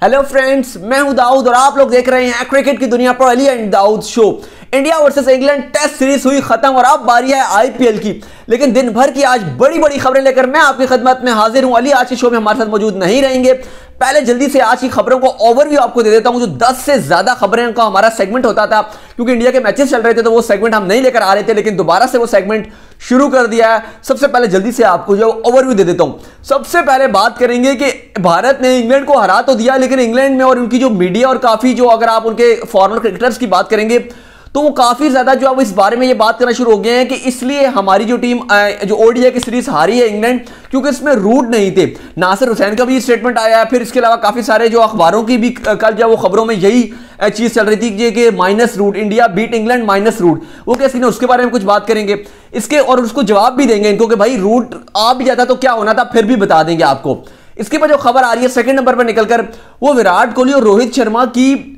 Hello friends, मैं हूं दाऊद और आप लोग देख रहे हैं क्रिकेट की दुनिया पर Ali and Dawood show. India versus England test series हुई खत्म और अब बारी है आईपीएल की। लेकिन दिन भर की आज बड़ी बड़ी खबरें लेकर मैं आपकी खिदमत में हाजिर हूं। अली आज के शो में हमारे साथ मौजूद नहीं रहेंगे। पहले जल्दी से आज की खबरों को ओवरव्यू आपको दे देता हूं। जो 10 से ज्यादा खबरें का हमारा सेगमेंट होता था, क्योंकि इंडिया के मैचेस चल रहे थे तो वो सेगमेंट हम नहीं लेकर आ रहे थे, लेकिन दोबारा से वो सेगमेंट शुरू कर दिया है। सबसे पहले जल्दी से आपको जो ओवरव्यू दे देता हूं। सबसे पहले बात करेंगे कि भारत ने इंग्लैंड को हरा तो दिया, लेकिन इंग्लैंड में और उनकी जो मीडिया और काफी जो अगर आप उनके फॉरेनर क्रिकेटर्स की बात करेंगे तो वो काफी ज्यादा जो अब इस बारे में ये बात करना शुरू हो गए हैं कि इसलिए हमारी जो टीम जो ओडीआई की सीरीज हारी है इंग्लैंड, क्योंकि इसमें रूट नहीं थे। नासिर हुसैन का भी स्टेटमेंट आया है, फिर इसके अलावा काफी सारे जो अखबारों की भी कल जब वो खबरों में यही चीज चल रही थी कि minus Root, India beat England minus Root, वो कैसे ना उसके बारे में कुछ बात करेंगे इसके और उसको जवाब भी देंगे इनको कि भाई रूट आ भी जाता तो क्या होना था, फिर भी बता देंगे आपको। इसके बाद जो खबर आ रही है सेकंड नंबर पर निकलकर, वो विराट कोहली और रोहित शर्मा की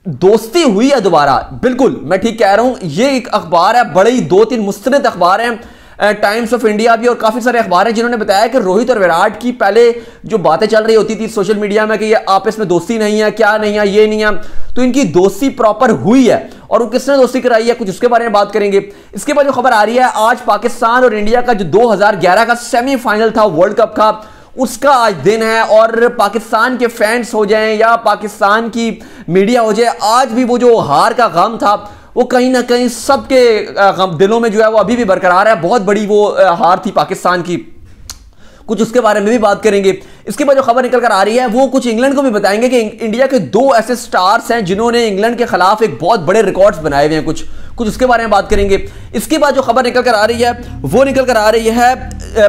दोस्ती हुई है दोबारा। बिल्कुल मैं ठीक कह रहा हूं, ये एक अखबार है, बड़े ही 2-3 मुस्तनद अखबार हैं, टाइम्स ऑफ इंडिया भी और काफी सारे अखबार हैं जिन्होंने बताया कि रोहित और विराट की पहले जो बातें चल रही होती थी सोशल मीडिया में कि ये आपस में दोस्ती नहीं है, क्या नहीं है, ये नहीं है, तो इनकी दोस्ती प्रॉपर हुई है। और वो किसने दोस्ती कराई है, कुछ उसके बारे में बात करेंगे। इसके बाद जो खबर आ रही है, आज पाकिस्तान और इंडिया का जो 2011 का सेमीफाइनल था वर्ल्ड कप का, उसका आज दिन है। और पाकिस्तान के फैंस हो जाएं या पाकिस्तान की मीडिया हो जाए, आज भी वो जो हार का गम था वो कहीं ना कहीं सबके दिलों में जो है वो अभी भी बरकरार है। बहुत बड़ी वो हार थी पाकिस्तान की, कुछ उसके बारे में भी बात करेंगे। इसके बाद जो खबर निकल कर आ रही है वो कुछ इंग्लैंड को भी बताएंगे कि इंडिया के 2 ऐसे स्टार्स हैं जिन्होंने इंग्लैंड के खिलाफ एक बहुत बड़े रिकॉर्ड्स बनाए हुए हैं, कुछ उसके बारे में बात करेंगे। इसके बाद जो खबर निकल कर आ रही है वो निकल कर आ रही है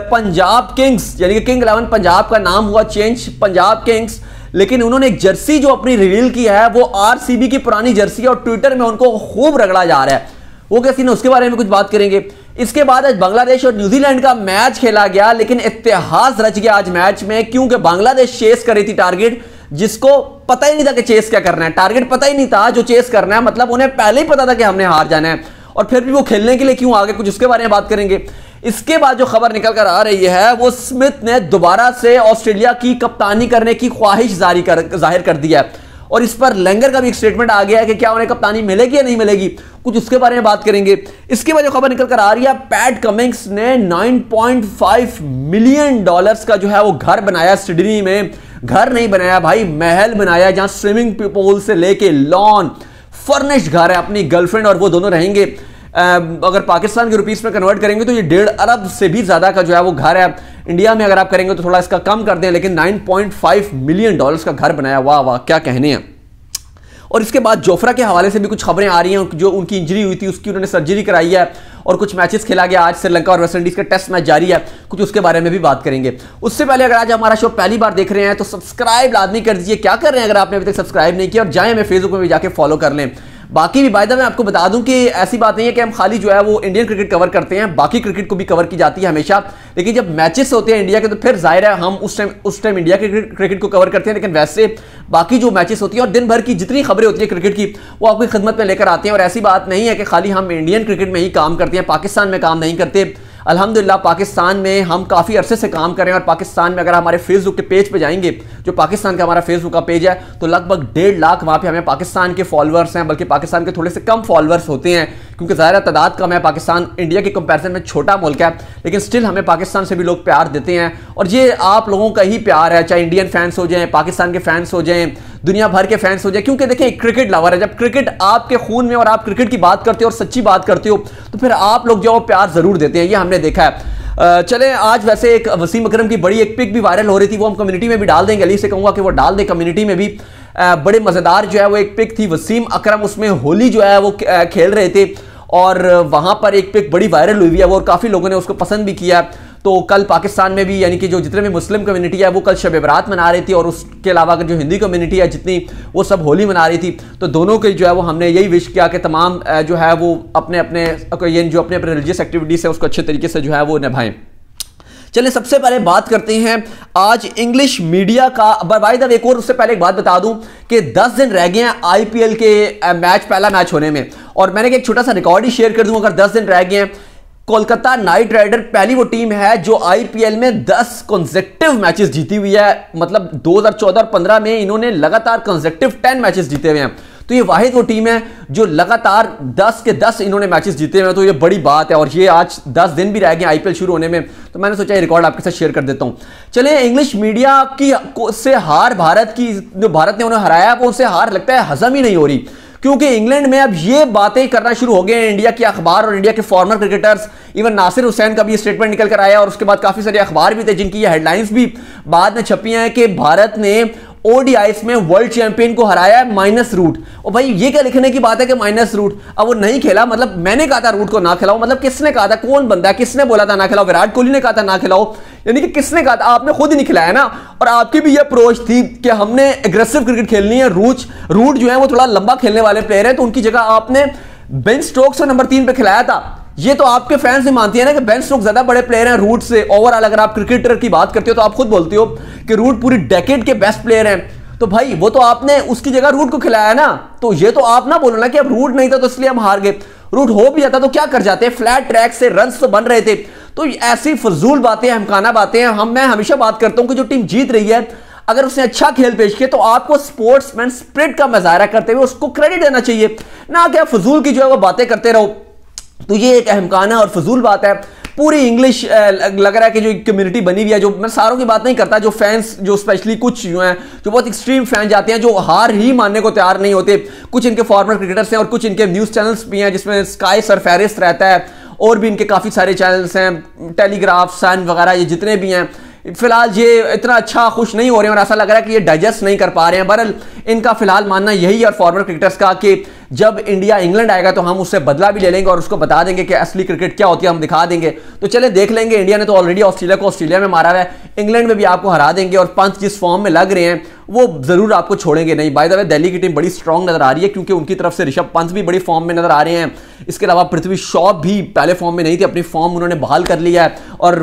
पंजाब किंग्स, यानी कि किंग 11 पंजाब का नाम हुआ चेंज पंजाब किंग्स, लेकिन उन्होंने एक जर्सी जो अपनी रिवील की है वो आरसीबी की पुरानी जर्सी है और ट्विटर में उनको खूब रगड़ा जा रहा है। वो कैसी ना उसके बारे में कुछ बात करेंगे। इसके बाद आज बांग्लादेश और न्यूजीलैंड का मैच खेला गया, लेकिन इतिहास रच गया आज मैच में, क्योंकि बांग्लादेश चेस कर रही थी टारगेट जिसको पता ही नहीं था कि चेस क्या करना है, टारगेट पता ही नहीं था जो चेस करना है, मतलब उन्हें पहले ही पता था कि हमने हार जाना है, और फिर भी वो खेलने के लिए क्यों आगे, कुछ उसके बारे में बात करेंगे। इसके बाद जो खबर निकल कर आ रही है वो स्मिथ ने दोबारा से ऑस्ट्रेलिया की कप्तानी करने की ख्वाहिश जाहिर कर दिया है, और इस पर लैंगर का भी एक स्टेटमेंट आ गया है कि क्या उन्हें कप्तानी मिलेगी या नहीं मिलेगी, कुछ उसके बारे में बात करेंगे। इसके बाद जो खबर निकल कर आ रही है, पैट कमिंग्स ने $9.5 मिलियन का जो है वो घर बनाया सिडनी में। घर नहीं बनाया भाई, महल बनाया, जहां स्विमिंग पूल से लेके लॉन, फर्निश्ड घर है, अपनी गर्लफ्रेंड और वो दोनों रहेंगे। अगर पाकिस्तान के रुपीस में कन्वर्ट करेंगे तो ये 1.5 अरब से भी ज्यादा का जो है वो घर है। इंडिया में अगर आप करेंगे तो थोड़ा इसका कम कर दें, लेकिन $9.5 मिलियन का घर बनाया, वाह वाह क्या कहने हैं। और इसके बाद जोफ्रा के हवाले से भी कुछ खबरें आ रही हैं, जो उनकी इंजरी हुई थी उसकी उन्होंने सर्जरी कराई है, और कुछ मैचेस खेला गया। आज श्रीलंका और वेस्टइंडीज का टेस्ट मैच जारी है, कुछ उसके बारे में भी बात करेंगे। उससे पहले अगर आज हमारा शो पहली बार देख रहे हैं तो सब्सक्राइब लाजमी कर दीजिए। क्या कर रहे हैं अगर आपने अभी तक सब्सक्राइब नहीं किया, और जाएं हमें फेसबुक में भी जाके फॉलो कर लें। बाकी भी बाय द वे मैं आपको बता दूं कि ऐसी बात नहीं है कि हम खाली जो है वो इंडियन क्रिकेट कवर करते हैं, बाकी क्रिकेट को भी कवर की जाती है हमेशा, लेकिन जब मैचेस होते हैं इंडिया के तो फिर जाहिर है हम उस टाइम इंडिया के क्रिकेट को कवर करते हैं, लेकिन वैसे बाकी जो मैचेस होती हैं और दिन भर की जितनी खबरें होती है क्रिकेट की वो आपकी खिदमत में लेकर आते हैं। और ऐसी बात नहीं है कि खाली हम इंडियन क्रिकेट में ही काम करते हैं, पाकिस्तान में काम नहीं करते। अल्हम्दुलिल्लाह पाकिस्तान में हम काफ़ी अरसे से काम कर रहे हैं, और पाकिस्तान में अगर हमारे फेसबुक के पेज पे जाएंगे, जो पाकिस्तान का हमारा फेसबुक का पेज है, तो लगभग 1.5 लाख वहाँ पे हमें पाकिस्तान के फॉलोअर्स हैं, बल्कि पाकिस्तान के थोड़े से कम फॉलोअर्स होते हैं, क्योंकि ज़ाहिर तादाद कम है। पाकिस्तान इंडिया के कंपैरिजन में छोटा मुल्क है, लेकिन स्टिल हमें पाकिस्तान से भी लोग प्यार देते हैं, और ये आप लोगों का ही प्यार है, चाहे इंडियन फैंस हो जाएँ, पाकिस्तान के फैंस हो जाएँ, दुनिया भर के फैंस हो जाए, क्योंकि देखिए क्रिकेट लवर है। जब क्रिकेट आपके खून में और आप क्रिकेट की बात करते हो और सच्ची बात करते हो तो फिर आप लोग जो प्यार जरूर देते हैं, ये हमने देखा है। चले आज वैसे एक वसीम अकरम की बड़ी एक पिक भी वायरल हो रही थी, वो हम कम्युनिटी में भी डाल देंगे। अली से कहूंगा कि वो डाल दे कम्युनिटी में भी। बड़े मजेदार जो है वो एक पिक थी, वसीम अकरम उसमें होली जो है वो खेल रहे थे, और वहां पर एक पिक बड़ी वायरल हुई है वो, और काफी लोगों ने उसको पसंद भी किया। तो कल पाकिस्तान में भी, यानी कि जो जितने भी मुस्लिम कम्युनिटी है वो कल शब बारात मना रही थी, और उसके अलावा जो हिंदी कम्युनिटी है जितनी, वो सब होली मना रही थी। तो दोनों के जो है वो हमने यही विश किया कि तमाम जो है वो अपने अपने रिलीजियस एक्टिविटीज है उसको अच्छे तरीके से जो है वो निभाएं। चलिए सबसे पहले बात करते हैं आज इंग्लिश मीडिया का। बाय द वे एक और उससे पहले एक बात बता दूं कि 10 दिन रह गए हैं आईपीएल के पहला मैच होने में, और मैंने एक छोटा सा रिकॉर्ड ही शेयर कर दूं। अगर 10 दिन रह गए हैं कोलकाता नाइट राइडर पहली वो टीम है जो आईपीएल में 10 कंसेक्टिव मैचेस जीती हुई है। मतलब 2014 और 15 में इन्होंने लगातार कंसेक्टिव 10 मैचेस जीते हुए हैं। तो ये वाहिद वो टीम है जो लगातार 10 के 10 इन्होंने मैचेस जीते हुए हैं। तो ये बड़ी बात है और ये आज 10 दिन भी रह गए आईपीएल शुरू होने में, तो मैंने सोचा ये रिकॉर्ड आपके साथ शेयर कर देता हूं। चलिए, इंग्लिश मीडिया की से हार, भारत की जो भारत ने उन्हें हराया वो उनसे हार लगता है हजम ही नहीं हो रही, क्योंकि इंग्लैंड में अब ये बातें करना शुरू हो गए हैं इंडिया के अखबार और इंडिया के former cricketers. Even Nasser Hussain का भी स्टेटमेंट निकल कर आया और उसके बाद काफी सारे अखबार भी थे जिनकी ये हेडलाइंस भी बाद में छपी हैं कि भारत ने ओडीआईस में वर्ल्ड चैंपियन को हराया माइनस रूट। और भाई ये क्या लिखने की बात है कि माइनस रूट, अब वो नहीं खेला, मतलब मैंने कहा था रूट को ना खिलाओ, मतलब किसने कहा था, कौन बंदा, किसने बोला था ना खिलाओ? विराट कोहली ने कहा था ना खिलाओ, यानी कि किसने कहा था? आपने खुद ही नहीं खिलाया ना। और आपकी भी ये अप्रोच थी कि हमने एग्रेसिव क्रिकेट खेलनी है, रूट जो है वो थोड़ा लंबा खेलने वाले प्लेयर है, तो उनकी जगह आपने बेन स्टोक्स को नंबर 3 पे खिलाया था। ये तो आपके फैंस भी मानती है ना कि बेन स्टोक्स ज्यादा बड़े प्लेयर हैं रूट से। ओवरऑल अगर आप क्रिकेटर की बात करते हो तो आप खुद बोलते हो कि रूट पूरी डेकेड के बेस्ट प्लेयर हैं, तो भाई वो तो आपने उसकी जगह रूट को खिलाया ना। तो ये तो आप ना बोलो ना कि अब रूट नहीं था तो इसलिए हम हार गए। रूट हो भी जाता तो क्या कर जाते, फ्लैट ट्रैक से रन्स तो बन रहे थे। तो ऐसी फजूल बातें, हमकाना बातें हैं। मैं हमेशा बात करता हूं कि जो टीम जीत रही है अगर उसने अच्छा खेल पेश किया तो आपको स्पोर्ट्समैन स्पिरिट का मुजाहरा करते हुए उसको क्रेडिट देना चाहिए, ना कि फजूल की जो है वो बातें करते रहो। तो ये एक अहमकाना और फजूल बात है। पूरी इंग्लिश लग रहा है कि जो कम्युनिटी बनी हुई है, जो मैं सारों की बात नहीं करता, जो फैंस, जो स्पेशली कुछ जो हैं जो बहुत एक्सट्रीम फैन जाते हैं, जो हार ही मानने को तैयार नहीं होते। कुछ इनके फॉर्मर क्रिकेटर्स हैं और कुछ इनके न्यूज़ चैनल्स भी हैं जिसमें स्काई सरफेरिस्ट रहता है और भी इनके काफ़ी सारे चैनल्स हैं, टेलीग्राफ, सन वगैरह, ये जितने भी हैं। फिलहाल ये इतना अच्छा खुश नहीं हो रहे हैं और ऐसा लग रहा है कि ये डाइजेस्ट नहीं कर पा रहे हैं। बहरहाल इनका फिलहाल मानना यही है और फॉरवर्ड क्रिकेटर्स का कि जब इंडिया इंग्लैंड आएगा तो हम उससे बदला भी ले लेंगे और उसको बता देंगे कि असली क्रिकेट क्या होती है, हम दिखा देंगे। तो चले देख लेंगे। इंडिया ने तो ऑलरेडी ऑस्ट्रेलिया को ऑस्ट्रेलिया में मारा हुआ है, इंग्लैंड में भी आपको हरा देंगे और पंत जिस फॉर्म में लग रहे हैं वो जरूर आपको छोड़ेंगे नहीं। बाय द वे दिल्ली की टीम बड़ी स्ट्रांग नजर आ रही है क्योंकि उनकी तरफ से ऋषभ पंत भी बड़ी फॉर्म में नजर आ रहे हैं। इसके अलावा पृथ्वी शॉ भी पहले फॉर्म में नहीं थी, अपनी फॉर्म उन्होंने बहाल कर लिया है और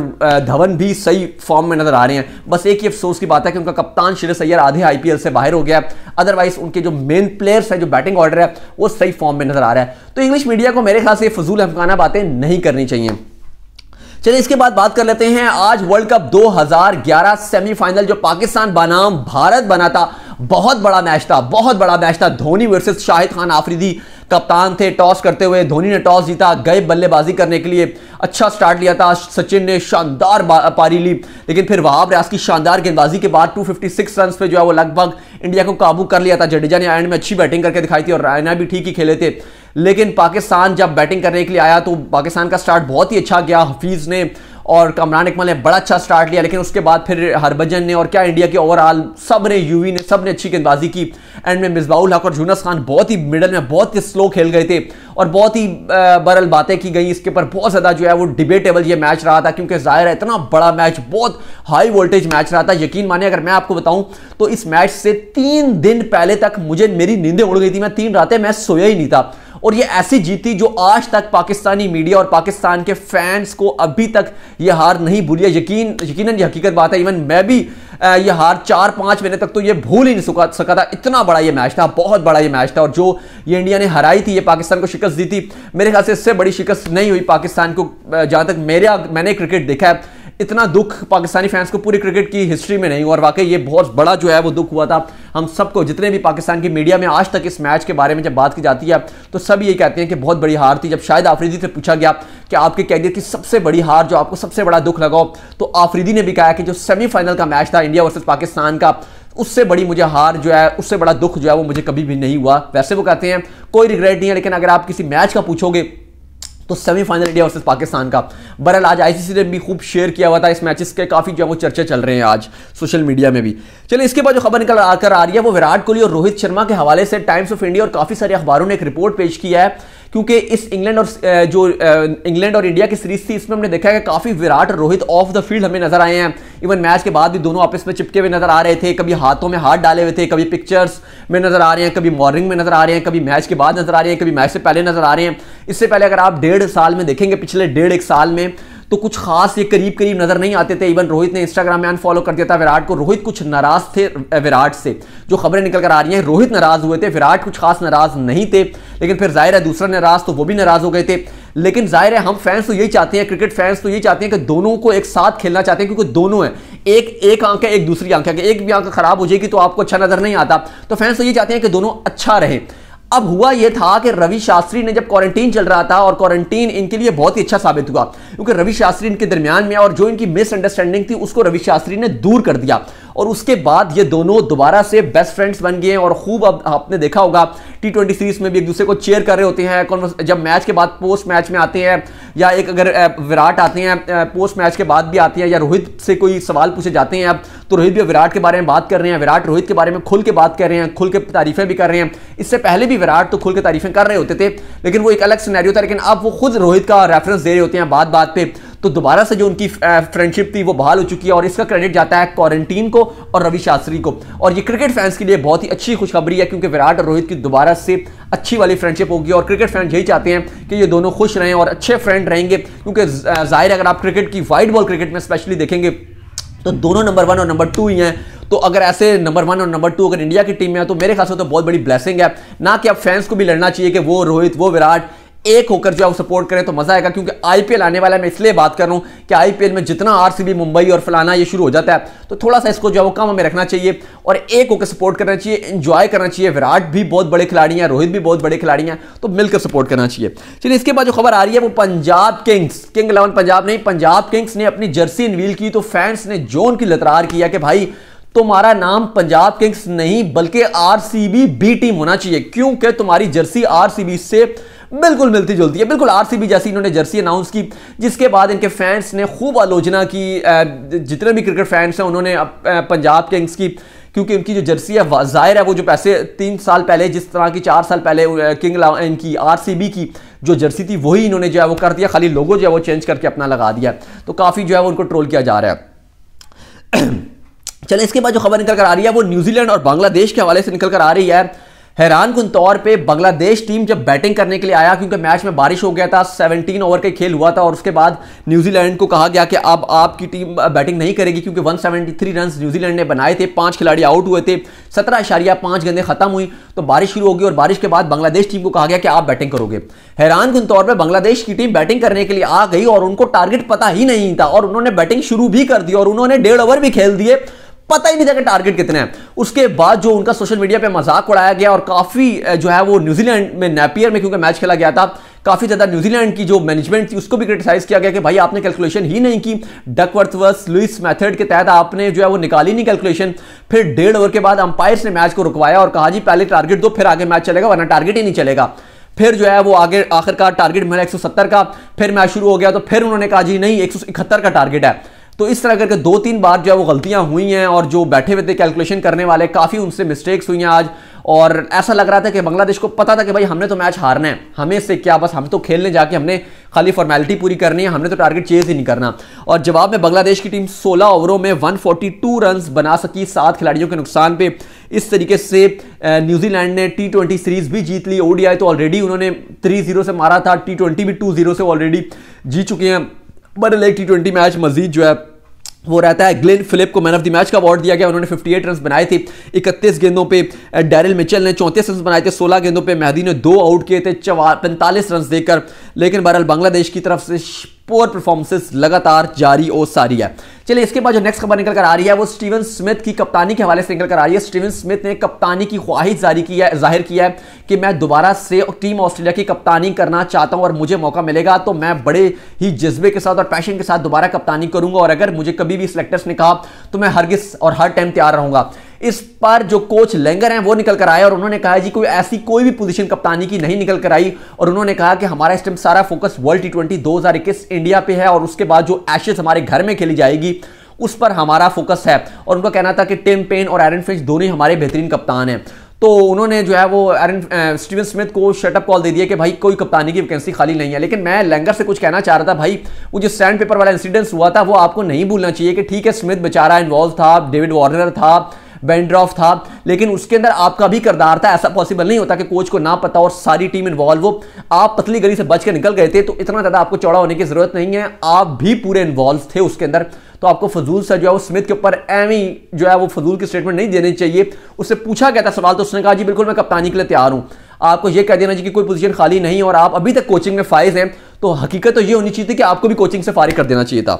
धवन भी सही फॉर्म में नजर आ रहे हैं। बस एक ही अफसोस की बात है कि उनका कप्तान श्रेयस अय्यर आधे आईपीएल से बाहर हो गया, अदरवाइज उनके जो मेन प्लेयर्स है, जो बैटिंग ऑर्डर है, वो सही फॉर्म में नजर आ रहा है। तो इंग्लिश मीडिया को मेरे ख्याल से फजूल हमकाना बातें नहीं करनी चाहिए। चलिए इसके बाद बात कर लेते हैं। आज वर्ल्ड कप 2011 सेमीफाइनल जो पाकिस्तान बनाम भारत बना था, बहुत बड़ा मैच था, बहुत बड़ा मैच था। धोनी वर्सेस शाहिद खान आफरीदी कप्तान थे। टॉस करते हुए धोनी ने टॉस जीता, गए बल्लेबाजी करने के लिए। अच्छा स्टार्ट लिया था, सचिन ने शानदार पारी ली, लेकिन फिर वहाब रियाज की शानदार गेंदबाजी के बाद 256 रन पे जो है वो लगभग इंडिया को काबू कर लिया था। जडेजा ने एंड में अच्छी बैटिंग करके दिखाई थी और रायना भी ठीक ही खेले थे। लेकिन पाकिस्तान जब बैटिंग करने के लिए आया तो पाकिस्तान का स्टार्ट बहुत ही अच्छा गया। हफीज ने और कमरान इकबाल ने बड़ा अच्छा स्टार्ट लिया, लेकिन उसके बाद फिर हरभजन ने और क्या इंडिया के ओवरऑल सब ने, यूवी ने, सब ने अच्छी गेंदबाजी की। एंड में मिसबाउल हक और यूनुस खान बहुत ही मिडल में बहुत ही स्लो खेल गए थे और बहुत ही बरल बातें की गई। इसके ऊपर बहुत ज़्यादा जो है वो डिबेटेबल ये मैच रहा था क्योंकि जाहिर है इतना बड़ा मैच, बहुत हाई वोल्टेज मैच रहा था। यकीन मानिए अगर मैं आपको बताऊं तो इस मैच से 3 दिन पहले तक मेरी नींदें उड़ गई थी। मैं 3 रातें मैं सोया ही नहीं था और ये ऐसी जीती जो आज तक पाकिस्तानी मीडिया और पाकिस्तान के फैंस को अभी तक ये हार नहीं भूली है। यकीनन ये हकीकत बात है। इवन मैं भी ये हार 4-5 महीने तक तो ये भूल ही नहीं सका था। इतना बड़ा ये मैच था, बहुत बड़ा ये मैच था। और जो ये इंडिया ने हराई थी, ये पाकिस्तान को शिकस्त दी थी, मेरे ख्याल से इससे बड़ी शिकस्त नहीं हुई पाकिस्तान को। जहां तक मैंने क्रिकेट देखा है, इतना दुख पाकिस्तानी फैंस को पूरी क्रिकेट की हिस्ट्री में नहीं हुआ और वाकई ये बहुत बड़ा जो है वो दुख हुआ था हम सबको। जितने भी पाकिस्तान की मीडिया में आज तक इस मैच के बारे में जब बात की जाती है तो सब ये कहते हैं कि बहुत बड़ी हार थी। जब शाहिद आफरीदी से पूछा गया कि आपकी कैरियर की सबसे बड़ी हार, जो आपको सबसे बड़ा दुख लगा, तो आफरीदी ने भी कहा कि जो सेमीफाइनल का मैच था इंडिया वर्सेस पाकिस्तान का, उससे बड़ी मुझे हार जो है, उससे बड़ा दुख जो है वो मुझे कभी भी नहीं हुआ। वैसे वो कहते हैं कोई रिग्रेट नहीं है, लेकिन अगर आप किसी मैच का पूछोगे तो सेमीफाइनल इंडिया वर्सेस पाकिस्तान का। बहरहाल आज आईसीसी ने भी खूब शेयर किया हुआ था इस मैचेस के, काफी जो है वो चर्चे चल रहे हैं आज सोशल मीडिया में भी। चलिए इसके बाद जो खबर निकल आकर आ रही है वो विराट कोहली और रोहित शर्मा के हवाले से टाइम्स ऑफ इंडिया और काफी सारे अखबारों ने एक रिपोर्ट पेश किया है क्योंकि इस इंग्लैंड और इंडिया की सीरीज थी, इसमें हमने देखा है कि काफी विराट और रोहित ऑफ द फील्ड हमें नजर आए हैं। इवन मैच के बाद भी दोनों आपस में चिपके हुए नजर आ रहे थे, कभी हाथों में हाथ डाले हुए थे, कभी पिक्चर्स में नजर आ रहे हैं, कभी मॉर्निंग में नजर आ रहे हैं, कभी मैच के बाद नजर आ रहे हैं, कभी मैच से पहले नजर आ रहे हैं। इससे पहले अगर आप 1.5 साल में देखेंगे, पिछले 1.5 साल में, तो कुछ खास ये करीब नजर नहीं आते थे। इवन रोहित ने इंस्टाग्राम में अनफॉलो कर दिया था विराट को। रोहित कुछ नाराज थे विराट से, जो खबरें निकल कर आ रही हैं, रोहित नाराज हुए थे, विराट कुछ खास नाराज नहीं थे। लेकिन फिर जाहिर है दूसरा नाराज तो वो भी नाराज हो गए थे। लेकिन जाहिर है हम फैंस तो यही चाहते हैं, क्रिकेट फैंस तो यही चाहते हैं कि दोनों को एक साथ खेलना चाहते हैं, क्योंकि दोनों हैं, एक आंख है एक दूसरी आंख है, एक भी आंख खराब हो जाएगी तो आपको अच्छा नजर नहीं आता। तो फैंस तो ये चाहते हैं कि दोनों अच्छा रहे। अब हुआ यह था कि रवि शास्त्री ने जब क्वारंटीन चल रहा था, और क्वारंटीन इनके लिए बहुत ही अच्छा साबित हुआ, क्योंकि रवि शास्त्री इनके दरमियान में, और जो इनकी मिसअंडरस्टैंडिंग थी उसको रवि शास्त्री ने दूर कर दिया, और उसके बाद ये दोनों दोबारा से बेस्ट फ्रेंड्स बन गए। और खूब, अब आपने देखा होगा T20 सीरीज में भी एक दूसरे को चेयर कर रहे होते हैं, जब मैच के बाद पोस्ट मैच में आते हैं, या एक अगर विराट आते हैं पोस्ट मैच के बाद भी आते हैं, या रोहित से कोई सवाल पूछे जाते हैं अब, तो रोहित भी विराट के बारे में बात कर रहे हैं, विराट रोहित के बारे में खुल के बात कर रहे हैं, खुल के तारीफें भी कर रहे हैं। इससे पहले भी विराट तो खुल के तारीफें कर रहे होते थे, लेकिन वो एक अलग सिनेरियो था, लेकिन अब वो खुद रोहित का रेफरेंस दे रहे होते हैं बात बात पे। तो दोबारा से जो उनकी फ्रेंडशिप थी वो बहाल हो चुकी है, और इसका क्रेडिट जाता है क्वारंटीन को और रवि शास्त्री को। और ये क्रिकेट फैंस के लिए बहुत ही अच्छी खुशखबरी है, क्योंकि विराट और रोहित की दोबारा से अच्छी वाली फ्रेंडशिप होगी, और क्रिकेट फैंस यही चाहते हैं कि ये दोनों खुश रहें और अच्छे फ्रेंड रहेंगे। क्योंकि जाहिर है अगर आप क्रिकेट की व्हाइट बॉल क्रिकेट में स्पेशली देखेंगे तो दोनों नंबर 1 और नंबर 2 ही हैं। तो अगर ऐसे नंबर 1 और नंबर 2 अगर इंडिया की टीम में है तो मेरे ख्याल से तो बहुत बड़ी ब्लेसिंग है। ना कि अब फैंस को भी लड़ना चाहिए कि वो रोहित वो विराट एक होकर जो है वो सपोर्ट करें तो मजा आएगा। क्योंकि आईपीएल आने वाला है, मैं इसलिए बात कर रहा हूं कि आईपीएल में जितना आरसीबी मुंबई और फलाना ये शुरू हो जाता है तो थोड़ा सा इसको जो है वो कम हमें रखना चाहिए और एक होकर सपोर्ट करना चाहिए, एंजॉय करना चाहिए। विराट भी बहुत बड़े खिलाड़ी हैं, रोहित भी बहुत बड़े खिलाड़ी हैं, तो मिलकर सपोर्ट करना चाहिए। चलिए इसके बाद जो खबर आ रही है वो पंजाब किंग्स, किंग 11 पंजाब नहीं, पंजाब किंग्स ने अपनी जर्सी अनवील की तो फैंस ने जोन की लतरार किया कि भाई तुम्हारा नाम पंजाब किंग्स नहीं बल्कि आरसीबी बी टीम होना चाहिए, क्योंकि तुम्हारी जर्सी आरसीबी से बिल्कुल मिलती जुलती है, बिल्कुल आरसीबी जैसी इन्होंने जर्सी अनाउंस की। जिसके बाद इनके फैंस ने खूब आलोचना की, जितने भी क्रिकेट फैंस हैं उन्होंने पंजाब किंग्स की, क्योंकि उनकी जो जर्सी है जाहिर है वो जो पैसे 3 साल पहले जिस तरह की 4 साल पहले किंग इनकी आरसीबी की जो जर्सी थी वही इन्होंने जो है वो कर दिया, खाली लोगो जो है वो चेंज करके अपना लगा दिया। तो काफी जो है वो उनको ट्रोल किया जा रहा है। चले इसके बाद जो खबर निकल कर आ रही है वो न्यूजीलैंड और बांग्लादेश के हवाले से निकल कर आ रही है। हैरानकुन तौर पे बांग्लादेश टीम जब बैटिंग करने के लिए आया, क्योंकि मैच में बारिश हो गया था, 17 ओवर का खेल हुआ था और उसके बाद न्यूजीलैंड को कहा गया कि अब आपकी टीम बैटिंग नहीं करेगी, क्योंकि 173 रन न्यूजीलैंड ने बनाए थे, 5 खिलाड़ी आउट हुए थे, 17.5 गेंदें खत्म हुई तो बारिश शुरू होगी और बारिश के बाद बांग्लादेश टीम को कहा गया कि आप बैटिंग करोगे। हैरानकुन तौर पर बांग्लादेश की टीम बैटिंग करने के लिए आ गई और उनको टारगेट पता ही नहीं था और उन्होंने बैटिंग शुरू भी कर दी और उन्होंने 1.5 ओवर भी खेल दिए, पता ही नहीं था कि टारगेट कितने हैं। उसके बाद जो उनका सोशल मीडिया पे मजाक उड़ाया गया और काफी जो है वो न्यूजीलैंड में नेपियर में क्योंकि मैच खेला गया था, काफी ज्यादा न्यूजीलैंड की जो मैनेजमेंट थी उसको भी क्रिटिसाइज किया गया कि भाई आपने कैलकुलेशन ही नहीं की, डकवर्थ लुइस मेथड के तहत आपने जो है वो निकाली नहीं कैलकुलेशन। फिर 1.5 ओवर के बाद अंपायर्स ने मैच को रुकवाया और कहा जी पहले टारगेट दो फिर आगे मैच चलेगा, वरना टारगेट ही नहीं चलेगा। फिर जो है वो आगे आखिरकार टारगेट मिला 170 का, फिर मैच शुरू हो गया तो फिर उन्होंने कहा जी नहीं 171 का टारगेट है। तो इस तरह करके 2-3 बार जो है वो गलतियां हुई हैं और जो बैठे हुए थे कैलकुलेशन करने वाले काफ़ी उनसे मिस्टेक्स हुई हैं आज। और ऐसा लग रहा था कि बांग्लादेश को पता था कि भाई हमने तो मैच हारना है, हमें इससे क्या, बस हम तो खेलने जाके हमने खाली फॉर्मेलिटी पूरी करनी है, हमने तो टारगेट चेज ही नहीं करना। और जवाब में बांग्लादेश की टीम 16 ओवरों में 142 रन बना सकी 7 खिलाड़ियों के नुकसान पे। इस तरीके से न्यूजीलैंड ने T20 सीरीज भी जीत ली। ODI तो ऑलरेडी उन्होंने 3-0 से मारा था, T20 भी 2-0 से ऑलरेडी जीत चुके हैं। बड़े एक T20 मैच मजीद जो है वो रहता है। ग्लेन फिलिप को मैन ऑफ द मैच का अवार्ड दिया गया, उन्होंने 58 रन बनाए थे 31 गेंदों पे। डैरिल मिचेल ने 34 रन बनाए थे 16 गेंदों पे। मेहदी ने 2 आउट किए थे 45 रन देकर। लेकिन बहरहाल बांग्लादेश की तरफ से पोर परफॉर्मेंसेस लगातार जारी और सारी है। चलिए इसके बाद जो नेक्स्ट खबर निकल कर आ रही है वो स्टीवन स्मिथ की कप्तानी के हवाले से निकल कर आ रही है। स्टीवन स्मिथ ने कप्तानी की ख्वाहिश जाहिर किया है कि मैं दोबारा से टीम ऑस्ट्रेलिया की कप्तानी करना चाहता हूं और मुझे मौका मिलेगा तो मैं बड़े ही जज्बे के साथ और पैशन के साथ दोबारा कप्तानी करूंगा और अगर मुझे कभी भी सिलेक्टर्स ने कहा तो मैं हरगिज और हर टाइम तैयार रहूंगा। इस पर जो कोच लेंगर हैं वो निकल कर आए और उन्होंने कहा जी कोई भी पोजीशन कप्तानी की नहीं निकल कर आई और उन्होंने कहा कि हमारा इस टाइम सारा फोकस वर्ल्ड T20 2021 इंडिया पे है और उसके बाद जो एशेज हमारे घर में खेली जाएगी उस पर हमारा फोकस है। और उनका कहना था कि टिम पेन और एरन फिंच दोनों ही हमारे बेहतरीन कप्तान हैं। तो उन्होंने जो है वो स्टीवन स्मिथ को शटअप कॉल दे दिया कि भाई कोई कप्तानी की वैकेंसी खाली नहीं है। लेकिन मैं लेंगर से कुछ कहना चाह रहा था, भाई वो जो सैंड पेपर वाला इंसिडेंस हुआ था वो आपको नहीं भूलना चाहिए कि ठीक है स्मिथ बेचारा इन्वॉल्व था, डेविड वार्नर था, बेंड्रॉफ था, लेकिन उसके अंदर आपका भी किरदार था। ऐसा पॉसिबल नहीं होता कि कोच को ना पता और सारी टीम इन्वॉल्व हो। आप पतली गली से बच के निकल गए थे तो इतना ज्यादा आपको चौड़ा होने की जरूरत नहीं है, आप भी पूरे इन्वॉल्व थे उसके अंदर। तो आपको फजूल सा जो है वो स्मिथ के ऊपर एवी जो है वो फजूल की स्टेटमेंट नहीं देनी चाहिए। उससे पूछा गया था सवाल तो उसने कहा जी बिल्कुल मैं कप्तानी के लिए तैयार हूं। आपको यह कह देना जी कि कोई पोजीशन खाली नहीं और आप अभी तक कोचिंग में फाइज हैं तो हकीकत तो ये होनी चाहिए थी कि आपको भी कोचिंग से फारिग कर देना चाहिए था।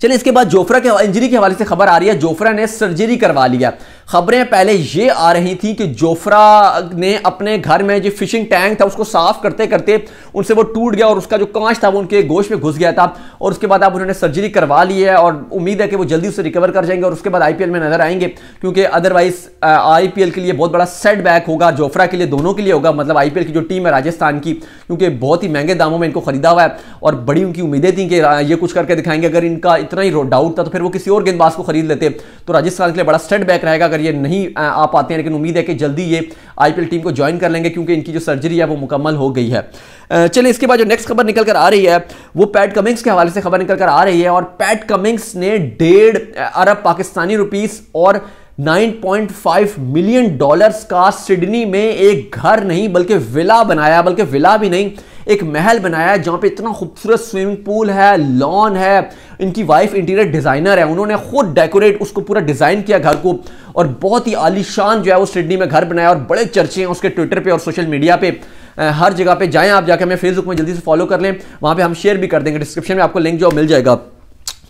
चलिए, इसके बाद जोफ्रा के इंजरी के हवाले से खबर आ रही है, जोफ्रा ने सर्जरी करवा लिया। खबरें पहले ये आ रही थी कि जोफ्रा ने अपने घर में जो फिशिंग टैंक था उसको साफ करते करते उनसे वो टूट गया और उसका जो कांच था वो उनके गोश्त में घुस गया था, और उसके बाद अब उन्होंने सर्जरी करवा ली है और उम्मीद है कि वो जल्दी उससे रिकवर कर जाएंगे और उसके बाद आईपीएल में नजर आएंगे, क्योंकि अदरवाइज आईपीएल के लिए बहुत बड़ा सेटबैक होगा, जोफ्रा के लिए, दोनों के लिए होगा। मतलब आईपीएल की जो टीम है राजस्थान की, क्योंकि बहुत ही महंगे दामों में इनको खरीदा हुआ है और बड़ी उनकी उम्मीदें थी कि ये कुछ करके दिखाएंगे। अगर इनका इतना ही डाउट था तो फिर वो किसी और गेंदबाज को खरीद लेते, तो राजस्थान के लिए बड़ा सेटबैक रहेगा अगर ये नहीं आ पाते हैं। लेकिन उम्मीद है कि जल्दी ये आईपीएल टीम को ज्वाइन कर लेंगे, क्योंकि इनकी जो सर्जरी है वो मुकम्मल हो गई है। चलिए, इसके बाद जो नेक्स्ट खबर निकल कर आ रही है वो पैट कमिंग्स के हवाले से खबर निकल कर आ रही है, और पैट कमिंग्स ने 1.5 अरब पाकिस्तानी रुपीस और $9.5 मिलियन का सिडनी में एक घर नहीं बल्कि विला बनाया, बल्कि विला भी नहीं, एक महल बनाया जहां पे इतना खूबसूरत स्विमिंग पूल है, लॉन है। इनकी वाइफ इंटीरियर डिजाइनर है, उन्होंने खुद डेकोरेट उसको पूरा डिजाइन किया घर को, और बहुत ही आलीशान जो है वो सिडनी में घर बनाया, और बड़े चर्चे हैं उसके ट्विटर पे और सोशल मीडिया पे, हर जगह पे जाएं आप, जाकर हमें फेसबुक में जल्दी से फॉलो कर लें, वहां पे हम शेयर भी कर देंगे, डिस्क्रिप्शन में आपको लिंक जो मिल जाएगा।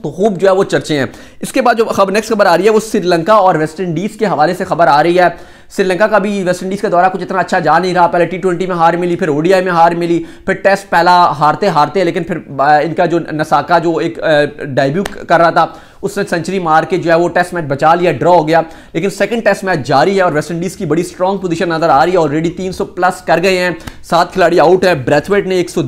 तो खूब जो है वो चर्चे हैं। इसके बाद जो नेक्स्ट खबर आ रही है वो श्रीलंका और वेस्ट इंडीज के हवाले से खबर आ रही है। श्रीलंका का भी वेस्ट इंडीज का दौरा कुछ इतना अच्छा जा नहीं रहा, पहले T20 में हार मिली, फिर ओडीआई में हार मिली, फिर टेस्ट पहला हारते हारते, लेकिन फिर इनका जो नसाका जो एक डेब्यू कर रहा था उसने सेंचुरी मार के जो है वो टेस्ट मैच बचा लिया, ड्रॉ हो गया। लेकिन सेकंड टेस्ट मैच जारी है और वेस्ट इंडीज की बड़ी स्ट्रॉन्ग पोजीशन नजर आ रही है, ऑलरेडी 300 प्लस कर गए हैं, 7 खिलाड़ी आउट है, ब्रैथवेट ने 100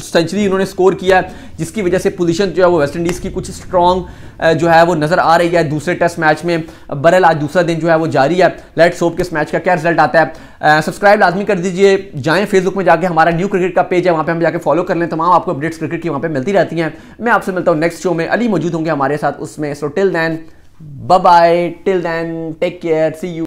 सेंचुरी उन्होंने स्कोर किया, जिसकी वजह से पोजीशन जो है वो वेस्ट इंडीज की कुछ स्ट्रॉन्ग जो है वो नजर आ रही है दूसरे टेस्ट मैच में। बहरहाल आज दूसरा दिन जो है वो जारी है, लेट्स होप कि इस मैच का क्या रिजल्ट आता है। सब्सक्राइब लाजमी कर दीजिए, जाएं फेसबुक में जाके, हमारा न्यू क्रिकेट का पेज है, वहां पे हम जाके फॉलो कर लें, तमाम आपको अपडेट्स क्रिकेट की वहां पे मिलती रहती हैं। मैं आपसे मिलता हूं नेक्स्ट शो में, अली मौजूद होंगे हमारे साथ उसमें। So till then bye bye, till then take care, see you.